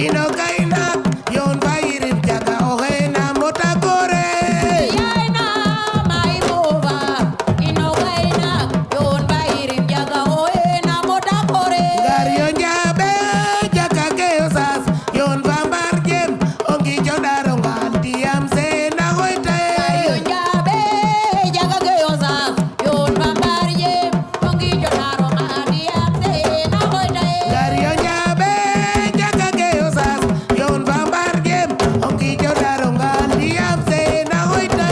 ino kaina yon bayirim jaga ohena mota gore yaina mai bova ino gaina yon bairim jaga ohena mota kore gar yon jabe jaga keosas yon bambar jem ongi jodaro ngantiam se na hoite yon jabe jaga geosa yon bambarje ongi jodaro ngadi amse na hoite gar yon jabe jaga keosas yon bambar jem ongi jodaro ngantiam se na hoite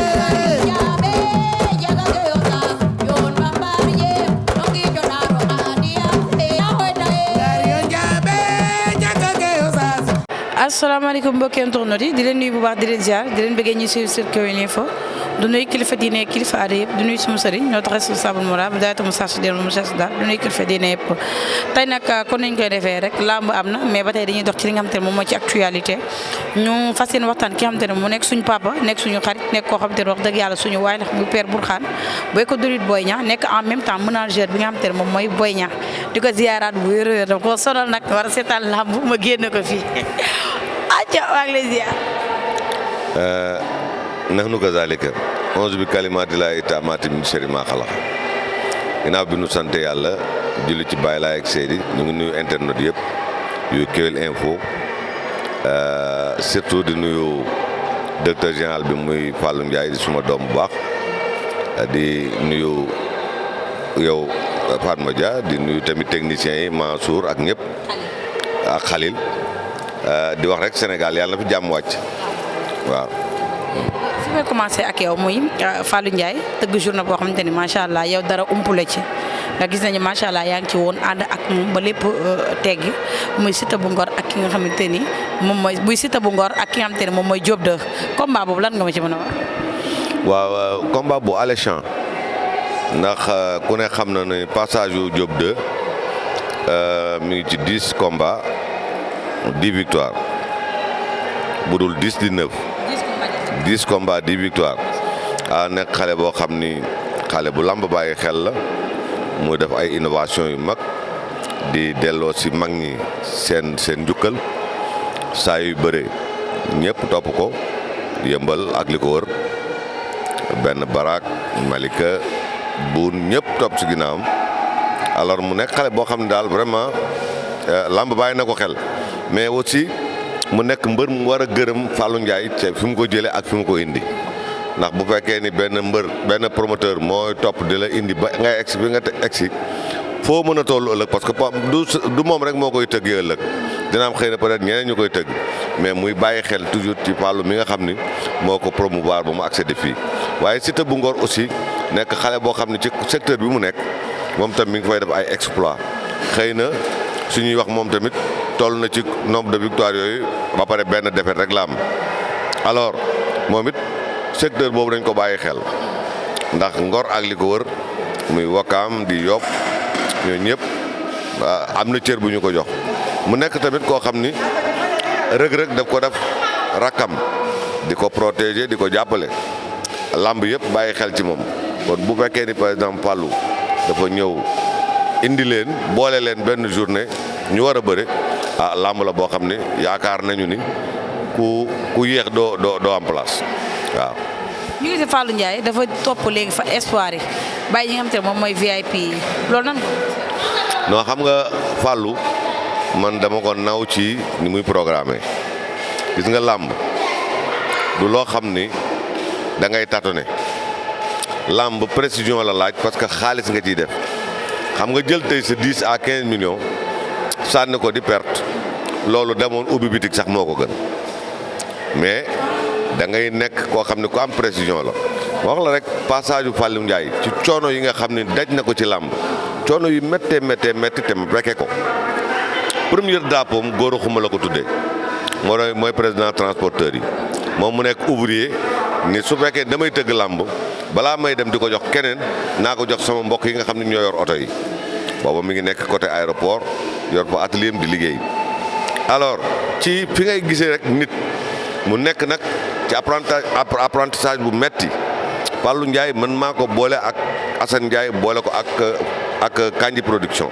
jabe jaga geosa yon bambarje ongi jodaro ngadi amse na hoite gar yon jabe jaga keosas asalaamaaleykum mbokki internet yi di leen nuyu bu baax di leen ziar di leen bëggee ñu suivre sur Kewel Info du nuyu kilifa diine kilifa aada yëpp du nuyu suñu sëriñ notre responsable moral bu daay tamu sarsi del mu sarsi daal du nuyu kilifa diine yëpp tey nag kon nañ koy defee rek lamb am na mais ba tey dañuy dox ci li nga xamante ne moom mooy ci actualité ñu fas yéene waxtaan ki nga xamante ne mu nekk suñu papa nekk suñu xarit nekk koo xamante ne wax dëgg yàlla suñu waay la bu père Bourkhane booy ko durit Boy Niang nekk en même temps manager bi nga xamante ne moom mooy Boy Niang di ko ziaraat bu wér wér dama ko sonal nag war a seetaan lamb ma génn ko fii aca waa ngi lay ziar nahnu kazalika onze bi kalimaati laahi taamaati min sharri maa xalaq ginnaaw bi nu sant yàlla julli ci Baay Laay ak Seydi ñu ngi nuyu internet yëpp yu Kewel Info surtout di nuyu directeur général bi muy Fallou Ndiaye di suma doom bu baax di nuyu yow Fatma Dia di nuyu tamit techniciens yi Mansour ak ñëpp ak Khalil di wax rek Sénégal yàlla na fi jàmm wàcc waaw. fi may commencé ak yow muy Fallou Ndiaye tëgg journée boo xamante ni macha allah yow dara umpule ci nga gis nañu macha allah yaa ngi ci woon ànd ak moom ba lépp teggi muy Siteu bu Ngor ak ki nga xamante ni moom mooy buy Siteu bu Ngor ak ki nga xamante ni moom mooy Diop 2 combat boobu lan nga ma ci mën a wax. waaw combat bu alléchant ndax ku ne xam na ne passage yu Diop 2 mi ngi ci 10 combats 10 victoires bu dul 10 di 9 10 combats 10 victoires nekk xale boo xam ni xale bu lamb bàyyi xel la muy def ay innovation yu mag di delloo si mag ñi seen njukkal saa yu bëre ñëpp topp ko yëmbal ak li ko wër benn baraak Malika buun ñëpp topp si ginnaawam alors mu nekk xale boo xam ne daal vraiment lamb bàyyi na ko xel mais aussi mu nekk mbër mu war a gërëm Fallou Ndiaye te fi mu ko jëlee ak fi mu ko indi ndax bu fekkee ni benn promoteur mooy topp di la indi ba ngay egsi bi nga egsi foo mën a toll ëllëg parce que du moom rek moo koy tëggee ëllëg dina am xëy na peut-être ñeneen ñu koy tëgg mais muy bàyyi xel toujours ci Fallou mi nga xam ni moo ko promouvoir ba mu accéder fii waaye Siteu bu Ngor aussi nekk xale boo xam ne ci secteur bi mu nekk moom tam mi ngi fay def ay exploit xëy na suñuy wax moom tamit toll na ci nombre de victoires yooyu ba pare benn défaite rek la am alors moom it secteur boobu dañ ko bàyyi xel ndax Ngor ak li ko wër muy Wakaam di Yoff ñoo ñëpp am na cër bu ñu ko jox mu nekk tamit koo xam ni rëg-rëg daf ko def rakkam di ko protéger di ko jàppale lamb yëpp bàyyi xel ci moom kon bu fekkee ni par exemple Fallou dafa ñëw indi leen boole leen benn journée ñu war a bëre lamb la boo xam ne yaakaar nañu ni ku yéex doo am place waaw. ñu ngi si Fallou Ndiaye dafa topp léegi fa espoir yi bàyyi ñi nga xamante ne moom mooy VIP yi loolu nan non xam nga Fallou man dama ko naw ci ni muy programmé gis nga làmb du loo xam ni da ngay tâtonner làmb précision la laaj parce que xaalis nga ciy def xam nga jël tey sa 10 à 15 millions sànni ko di perte loolu demoon ubbi bitik sax moo ko gën mais da ngay nekk koo xam ne ku am précision la wax la rek passage u Fallou Ndiaye ci coono yi nga xam ne daj na ko ci làmb coono yu méttee métti te mu brekke ko première drapeau am góor xuma la ko tuddee mooy président transporteur yi moom mu nekk ouvrier ni su fekkee damay tëgg làmb balaa may dem di ko jox keneen naa ko jox sama mbokk yi nga xam ne ñoo yor oto yi booba mi ngi nekk côté aéroport yor fa atelier am di liggéey alors ci fi ngay gisee rek nit mu nekk nag ci apprentissage bu metti Fallou Ndiaye man maa ko boole ak Assane Ndiaye boole ko ak Kanji production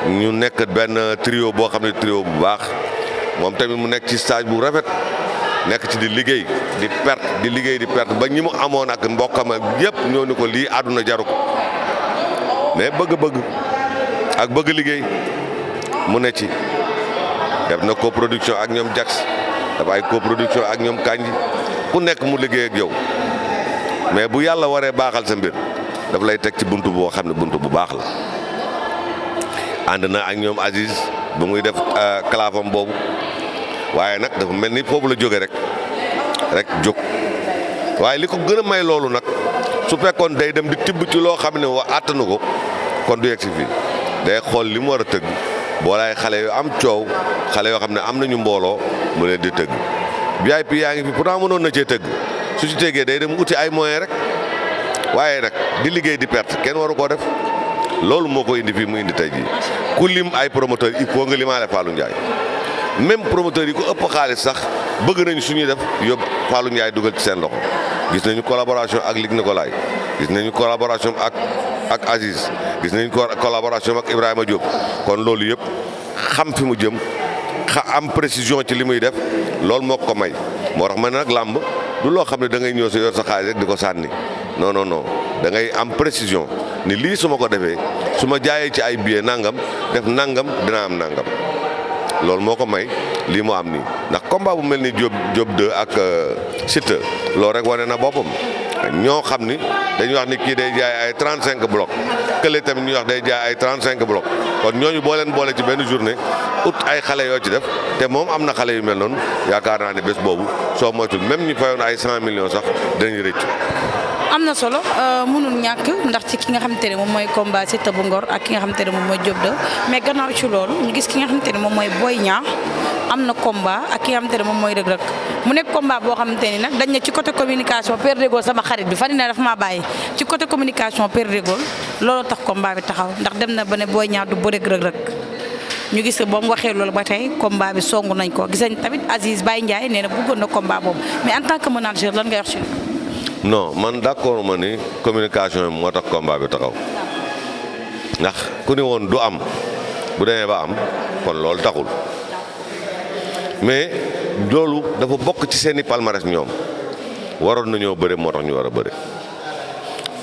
ñu nekk benn trio boo xam ne trio bu baax moom tamit mu nekk ci stage bu rafet nekk ci di liggéey di perte ba ñi mu amoon ak mbokkam ak yëpp ñoo ni ko lii àdduna jaru ko mais bëgg-bëgg ak bëgg liggéey mu ne ci def na coproduction ak ñoom Jax dafa ay coproduction ak ñoom Kanji ku nekk mu liggéey ak yow mais bu yàlla waree baaxal sa mbir daf lay teg ci buntu boo xam ne buntu bu baax la ànd na ak ñoom Aziz bu muy def clavam boobu waaye nag dafa mel ni foofu la jóge rek jóg waaye li ko gën a may loolu nag su fekkoon day dem di tibb ci loo xam ne wa àttanu ko kon du yegg si fii day xool li mu war a tëgg boolaay xale yu am coow xale yoo xam ne am nañu mbooloo mu leen di tëgg VIP yaa ngi fi pourtant mënoon na cee tëgg su ci tëggee day dem uti ay moyens rek waaye rek di liggéey di perte kenn waru koo def loolu moo ko indi fii mu indi tey jii ku lim ay promoteurs il faut nga limaale Fallou Ndiaye même promoteurs yi ko ëpp xaalis sax bëgg nañu suñuy def yóbbu Fallou Ndiaye dugal ci seen loxo gis nañu collaboration ak Luc Nicolaï gis nañu collaboration ak Aziz gis nañu collaboration ak Ibrahima Diop kon loolu yëpp xam fi mu jëm am précision ci li muy def loolu moo ko may moo tax ma ne nag làmb du loo xam ne da ngay ñëw sa yor sa xaalis rek di ko sànni non da ngay am précision ni lii su ma ko defee su ma jaayee ci ay billets nangam def nangam dina am nangam loolu moo ko may lii mu am nii ndax combat bu mel ni Diop 2 ak Siteu loolu rek wane na boppam ñoo xam ni dañuy wax ni kii day jaay ay 35 blocs kële tamit ñuy wax day jaay ay 35 blocs kon ñooñu boo leen boole ci benn journée ut ay xale yoo ci def te moom am na xale yu mel noonu yaakaar naa ne bés boobu soo moytul même ñu fayoon ay 100 millions sax dinañu rëcc. am na solo mënul ñàkk ndax ci ki nga xamante ne moom mooy combat Siteu bu Ngor ak ki nga xamante ne moom mooy Diop 2 mais gannaaw ci loolu ñu gis ki nga xamante ne moom mooy Boy Niang am na combat ak ki nga xamante ne moom mooy Reug Reug mu nekk combat boo xamante ni nag dañ ne ci côté communication Père de Gaulle sama xarit bi fan ne dafa maa bàyyi ci côté communication Père de Gaulle loolu tax combat bi taxaw ndax dem na ba ne Boy Niang du bëre Reug Reug ñu gis ba mu waxee loolu ba tey combat bi songu nañ ko gis nañ tamit Aziz Baye Ndiaye nee na bëggoon na combat boobu mais en tant que manager lan ngay wax ci non man d'accord ma ni communication yi moo tax combat bi taxaw ndax ku ni woon du am bu demee ba am kon loolu taxul mais loolu dafa bokk ci seeni palmarès ñoom waroon nañoo bëre moo tax ñu war a bëre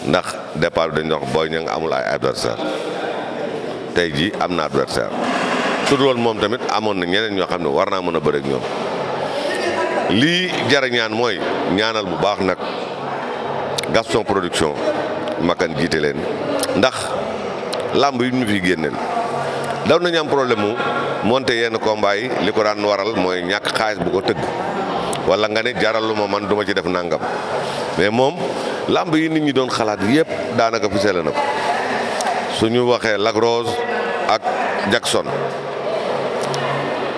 ndax départ bi dañu wax Boy Niang amul ay adversaire tey jii am na adversaire su dul woon moom tamit amoon na ñeneen ñoo xam ne war naa mën a bëre ak ñoom lii jara ñaan mooy ñaanal bu baax nag Gaston Production makan jiite leen ndax làmb yi ñu fi génneel daw nañu am problème mu monter yenn combat yi li ko daan waral mooy ñàkk xaalis bu ko tëgg wala nga ne jaraluma man duma ci def nangam mais moom làmb yi nit ñi doon xalaat yëpp daanaka fi sele na ko suñu waxee Lac Rose ak Jackson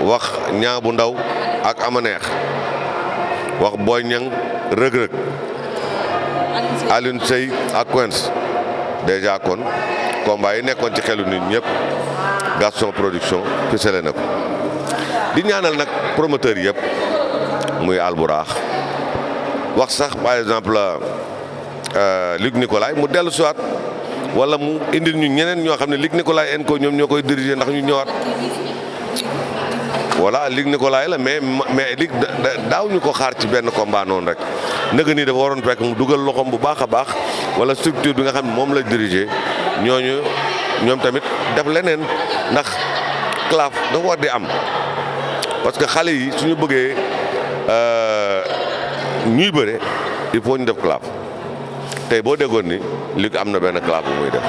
wax Niang bu ndaw ak Amaneex wax Boy Niang Reug Reug Alioune Seye ak Quench déjà kon combat yi nekkoon ci xelu nit ñëpp Gaston Production fisale na ko di ñaanal nag promoteur yëpp muy Alburax wax sax par exemple Luc Nicolaï mu dellu siwaat wala mu indil ñu ñeneen ñoo xam ne Luc Nicolaï en ko ñoom ñoo koy diriger ndax ñu ñëwaat voilà Luc Nicolaï la mais Luc daaw ñu ko xaar ci benn combat noonu rek nëga nii dafa waroon fekk mu dugal loxoom bu baax a baax wala structure bi nga xam ne moom la diriger ñoom tamit def leneen ndax claf dafa war di am parce que xale yi suñu bëggee ñuy bëre il faut ñu def claf tey boo déggoon ni Luc am na benn claf bu muy def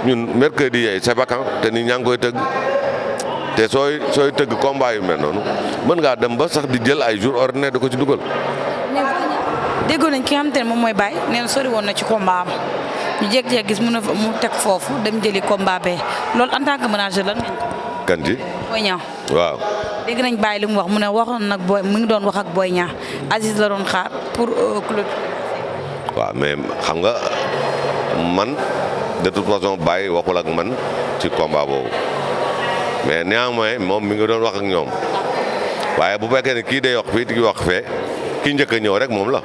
ñun mercredi yooyu c'est vacant te ni ñaa ngi koy tëgg te sooy tëgg combat yu mel noonu mën ngaa dem ba sax di jël ay jours ordinaire da ko ci dugal. déggoo nañ ki nga xamante ne moom mooy Baye nee na sori woon na ci combat am ñu jékki-jékki gis mu teg foofu dem jëli combat bee loolu en tant que manager lan ngeen ko. kan ci. Boy Niang. waaw. dégg nañ Baye li mu wax mu ne waxoon nag Boy mu ngi doon wax ak Boy Niang Aziz la doon xaar pour club. waaw mais xam nga man de toute façon Baye waxul ak man ci combat boobu mais néanmoins moom mi ngi doon wax ak ñoom waaye bu fekkee ne kii day wax fii di wax fee ki njëkk a ñëw rek moom la.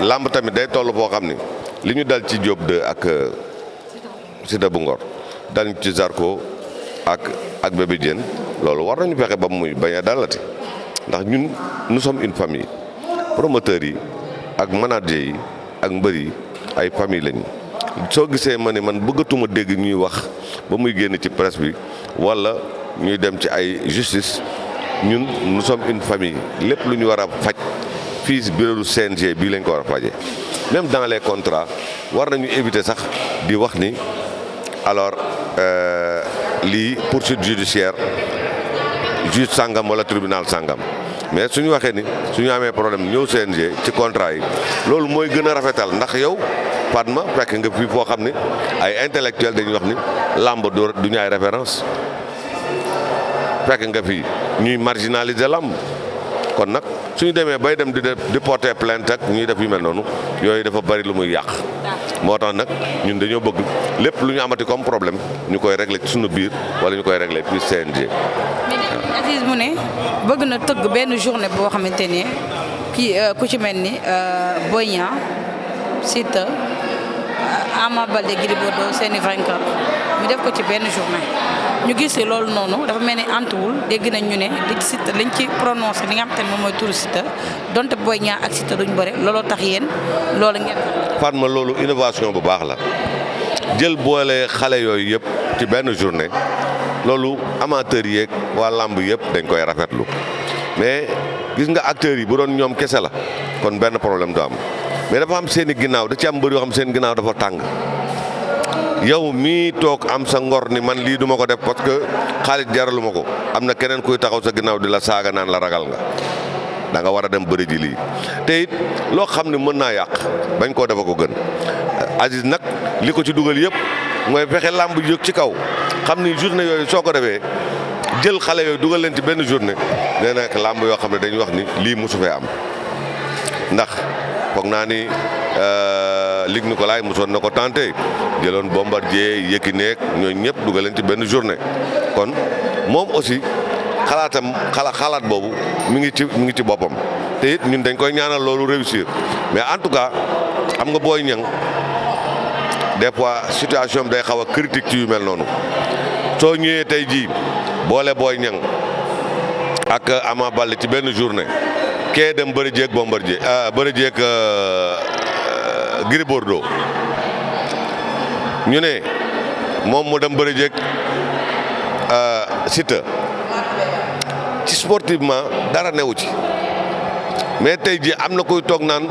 lamb tamit day toll boo xam ni li ñu dal ci Diop 2 ak Siteu bu Ngor dal ci Zarko ak Bébé Diène loolu war nañu fexe ba muy bañ a dalati ndax ñun nous sommes une famille promoteurs yi ak managers yi ak mbër yi ay famille lañu. soo gisee ma ne man bëggatuma dégg ñuy wax ba muy génn ci presse bi wala ñuy dem ci ay justice ñun nous sommes une famille lépp lu ñu war a faj fii si bureau du CNG bii lañ ko war a fajee même dans les contrats war nañu éviter sax di wax ni alors lii poursuite judiciaire juge sangam wala tribunal sangam mais suñu waxee ni suñu amee problème ñëw CNG ci contrat yi loolu mooy gën a rafetal ndax yow Fatma fekk nga fii foo xam ne ay intellectuel dañuy wax ni làmb du ñu ay référence fekk nga fi ñuy marginaliser làmb kon nag suñu demee bay dem di porter plainte ak ñuy def yu mel noonu yooyu dafa bari lu muy yàq moo tax nag ñun dañoo bëgg lépp lu ñu amati comme problème ñu koy régler ci suñu biir wala ñu koy régler puis CNG. mais Aziz mu ne bëgg na tëgg benn journée boo xamante ne kii ku ci mel ni Boy Niang Siteu Ama Baldé Gris Bordeaux seeni vainqueur ñu def ko ci benn journée ñu gis loolu noonu dafa mel ni antuwul dégg nañ ñu ne li ci Siteu lañ ci prononcé li nga xam te ne moom mooy turu Siteu donte Boy Niang ak Siteu duñ bëre looloo tax yéen loolu ngeen. Fatma loolu innovation bu baax la jël boole xale yooyu yëpp ci benn journée loolu amateurs yeeg waa làmb yëpp dañ koy rafetlu mais gis nga acteurs yi bu doon ñoom kese la kon benn problème du am mais dafa am seen i ginnaaw da ci am mbër yoo xam seen ginnaaw dafa tàng yow mii toog am sa ngor ni man lii duma ko def parce que xaalis jaralu ma ko am na keneen kuy taxaw sa ginnaaw di la saaga naan la ragal nga da nga war a dem bëri ji lii te it loo xam ne mën naa yàq bañ koo defa ko gën Aziz nag li ko ci dugal yëpp mooy fexe làmb yëg ci kaw xam ni journée yooyu soo ko defee jël xale yooyu dugal leen ci benn journée nee na làmb yoo xam ne dañuy wax ni lii mosu fee am ndax foog naa ni Luc Nicolaï mosoon na ko tenté jëloon Bombardier Yékini ñooñu ñëpp dugal leen ci benn journée kon moom aussi xalaat boobu mi ngi ci boppam te it ñun dañ koy ñaanal loolu réussir mais en tout cas xam nga Boy Niang des fois situation bi day xaw a critique ci yu mel noonu soo ñëwee tey jii boole Boy Niang ak Ama Baldé ci benn journée kee dem bëri jéeg Bombardier bëri jéeg Gris Bordeaux ñu ne moom mu dem bëri jéeg Siteu ci sportivement dara newu ci mais tey jii am na koy toog naan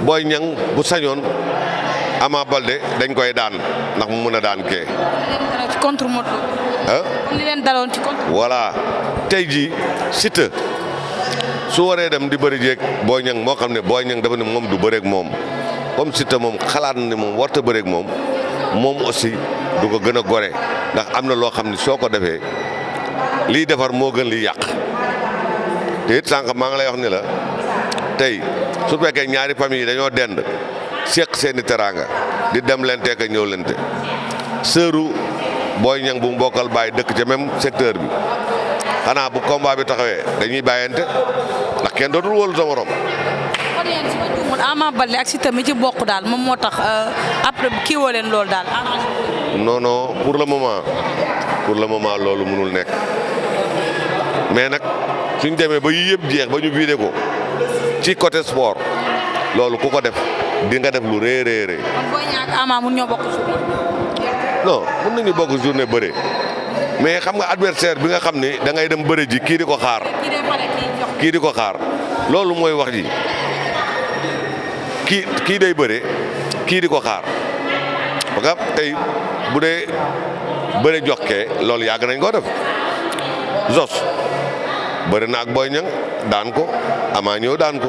Boy Niang bu sañoon Ama Baldé dañ koy daan ndax mu mën a daan kee. ci contre moto. li leen daloon ci contre. voilà tey jii Siteu su waree dem di bëri jéeg Boy Niang moo xam ne Boy Niang dafa ne moom du bëreeg moom comme Siteu moom xalaat na ne moom warta bëreeg moom aussi du ko gën a gore ndax am na loo xam ne soo ko defee liy defar moo gën liy yàq te it sànq maa ngi lay wax ni la tey su fekkee ñaari famille yi dañoo dend seq seeni teraanga di dem lente ak ñëw lente sëru Boy Niang bu mu bokkal bàyyi dëkk ca même secteur bi xanaa bu combat bi taxawee dañuy bàyyante ndax kenn dootul wóolu sa morom. kon yéen su ma juumul Ama Baldé ak Siteu mi ci bokk daal moom moo tax après kii woo leen loolu daal. non non pour le moment loolu mënul nekk mais nag suñ demee ba yii yëpp jeex ba ñu vidé ko ci côté sport loolu ku ko def di nga def lu rëy. kon Boy Niang ak Ama mun ñoo bokk journée. non mun nañu bokk journée bëre mais xam nga adversaire bi nga xam ni da ngay dem bëre ji kii di ko xaar. kii di ko xaar loolu mooy wax ji kii day bëre kii di ko xaar parce que tey bu dee bëre jokkee loolu yàgg nañ koo def Zos bëre na ak Boy Niang daan ko Ama ñëw daan ko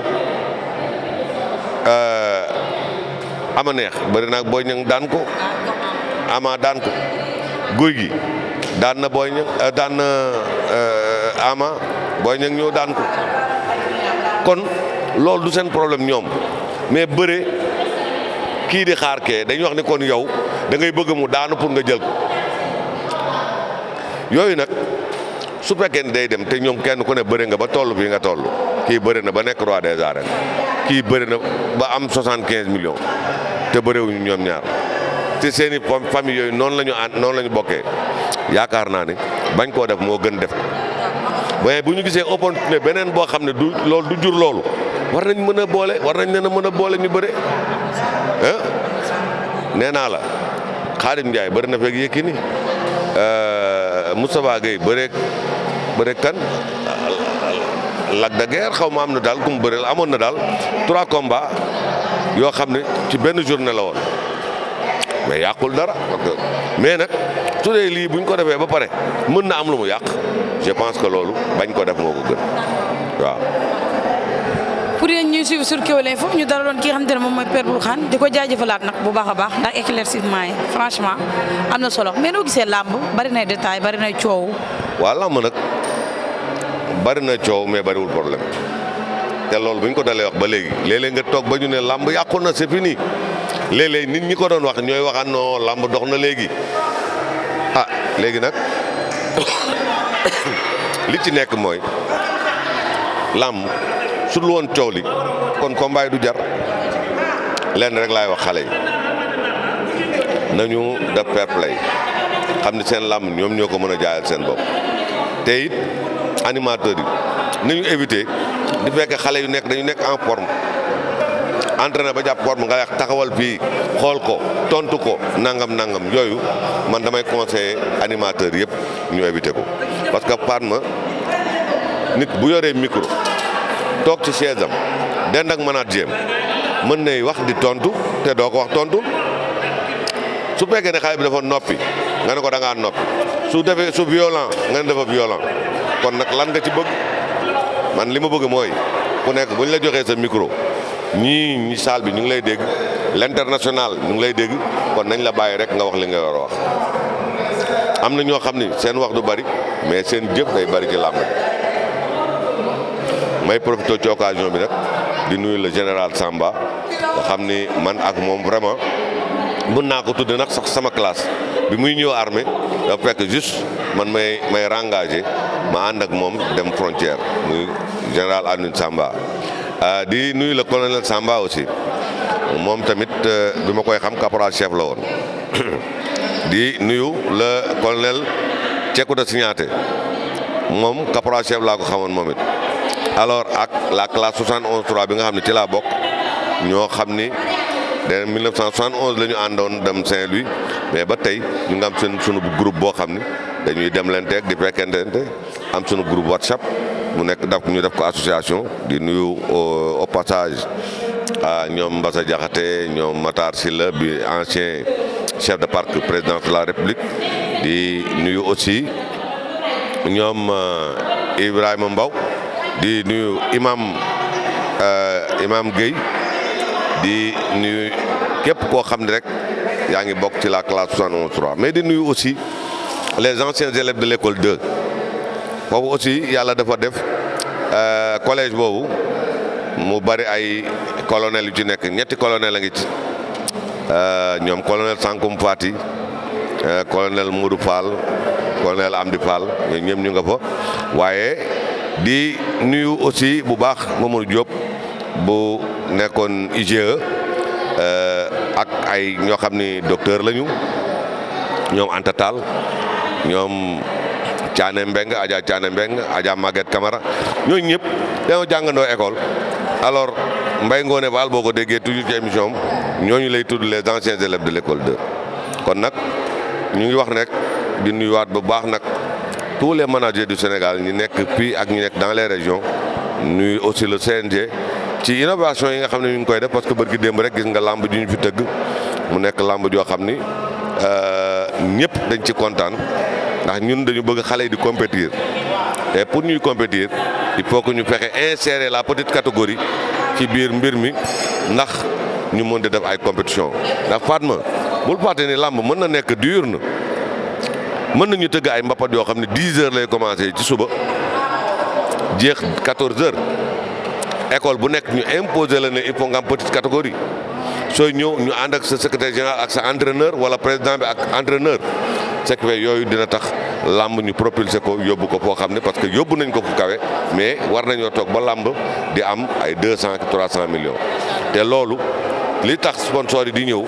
Ama neex bëre na ak Boy Niang daan ko Ama daan ko Guy gi daan na Boy Niang daan na Ama Boy Niang ñëw daan ko kon loolu du seen problème ñoom mais bëre kii di xaar kee dañuy wax ni kon yow da ngay bëgg mu daanu pour nga jël ko yooyu nag su fekkee ni day dem te ñoom kenn ku ne bëre nga ba toll fii nga toll kii bëre na ba nekk roi des arènes kii bëre na ba am 75 millions te bëreewuñu ñoom ñaar te seeni famille yooyu noonu la ñu bokkee yaakaar naa ne bañ koo def moo gën def mais bu ñu gisee opportunité beneen boo xam ne du loolu du jur loolu war nañ mën a boole war nañ leen a mën a boole ñu bëre nee naa la Khadim Ndiaye bëri na fekk Yékini Moustapha Gueye bëreeg kan Lac de Guiers xaw ma am na daal ku mu bëreel amoon na daal 3 combats yoo xam ne ci benn journée la woon mais yàqul dara mais nag su dee lii buñ ko defee ba pare mën na am lu mu yàq je pense que loolu bañ ko def moo ko gën waaw. pour yéen ñuy suivre sur Kewel Info ñu dalaloon ki nga xamante ne moom mooy Père Bourkhane di ko jaajëfalaat nag bu baax a baax ndax éclaircissement yi franchement am na solo mais noo gisee làmb bari nay détail bari nay coow. waaw làmb nag bari na coow mais bariwul problème te loolu bu ñu ko dalee wax ba léegi léeg-léeg nga toog ba ñu ne làmb yàqu na c'est fini léeg-léeg nit ñi ko doon wax ñooy waxaat non làmb dox na léegi ah léegi nag li ci nekk mooy làmb su dul woon coow li kon combat yi du jar lenn rek laay wax xale yi nañu def fair play xam ni seen làmb ñoom ñoo ko mën a jaayal seen bopp te it animateurs yi nañu éviter di fekk xale yu nekk dañu nekk en forme entraîné ba jàpp forme nga wax taxawal fii xool ko tontu ko nangam yooyu man damay conseiller animateurs yëpp ñu éviter ko parce que Fatma nit bu yoree micro toog ci chaise am dend ak manager mën nay wax di tontu te doo ko wax tontu su fekkee ne xale bi dafa noppi nga ne ko da ngaa noppi su violent nga ne dafa violent kon nag lan nga ci bëgg man li ma bëgg mooy ku nekk bu ñu la joxee sa micro ñi salle bi ñu ngi lay dégg l'international ñu ngi lay dégg kon nañ la bàyyi rek nga wax li nga war a wax am na ñoo xam ni seen wax du bari mais seen jëf day bari ci làmb may profité ci occasion bi nag di nuyu le général Samba nga xam ni man ak moom vraiment mën naa ko tudde nag sax sama classe bi muy ñëw armée dafa fekk juste man may rengagé ma ànd ak moom dem frontière muy général Alioune Samba di nuyu le colonel Samba aussi moom tamit bi ma koy xam caporal chef la woon di nuyu le colonel Cekouta Signaté moom caporal chef laa ko xamoon moom it alors ak la classe 71-3 bi nga xam ne ci laa bokk ñoo xam ni de 1971 la ñu àndoon dem Saint-Louis mais ba tey ñu ngi am sunu groupe boo xam ni dañuy dem leen teeg di fekkente am sunu groupe WhatsApp mu nekk ñu def ko association di nuyu au passage ñoom Mbassa Diakhaté ñoom Matar Sylla bi ancien chef de parc président de la République di nuyu aussi ñoom Ibrahima Mbaw di nuyu imam Gueye di nuyu képp koo xam ne rek yaa ngi bokk ci la classe 71-3 mais di nuyu aussi les anciens élèves de l'école 2 foofu aussi yàlla dafa def collège boobu mu bari ay colonel yu ci nekk ñetti colonel a ngi ci ñoom colonel Sankoum Fati colonel Modou Fall colonel Amdi Fall ñoom ñëpp ñu nga fa waaye di nuyu aussi bu baax Mamadou Diop bu nekkoon IGE ak ay ñoo xam ni docteur lañu ñoom Anta Tall ñoom Thiané Mbeng Adja Thiané Mbeng Adja Maguette Camara ñooñu ñëpp dañoo jàngandoo école alors Mbaye Ngoné Baal boo ko déggee toujours ci émission am ñooñu lay tudd les anciens élèves de l'école 2 kon nag ñu ngi wax rek di nuyuwaat bu baax nag tous les managers du Sénégal ñi nekk fii ak ñi nekk dans les régions nuyu aussi le CNG ci innovation yi nga xam ne ñu ngi koy def parce que bërki démb rek gis nga lamb ju ñu fi tëgg mu nekk lamb joo xam ni ñëpp dañ ci kontaan ndax ñun dañu bëgg xale yi di compétir et pour ñuy compétir il faut que ñu fexe insérer la petite catégorie ci biir mbir mi ndax ñu mën di def ay compétition ndax Fatma bul fàtte ni lamb mën na nekk diurne mën nañu tëgg ay mbapat yoo xam ne 10 heures lay commencé ci suba jeex 14 heures école bu nekk ñu imposer la ne il faut nga am petite catégorie sooy ñëw ñu ànd ak sa secrétaire général ak sa entraîneur wala président bi ak entraîneur ce qui fait yooyu dina tax làmb ñu propulser ko yóbbu ko foo xam ne parce que yóbbu nañ ko fu kawe mais war nañoo toog ba làmb di am ay 200-300 millions te loolu li tax sponsor yi di ñëw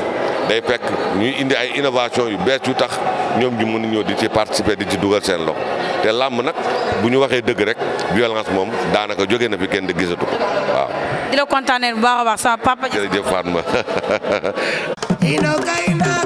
day fekk ñuy indi ay innovation yu bees yu tax ñoom ñu mën ñëw di ci participer di ci dugal seen loxo te làmb nag bu ñu waxee dëgg rek violence moom daanaka jóge na fi kenn di gisatu waaw. di la kontaanee bu baax a baax sama papa. jërëjëf Fatma. ino kayna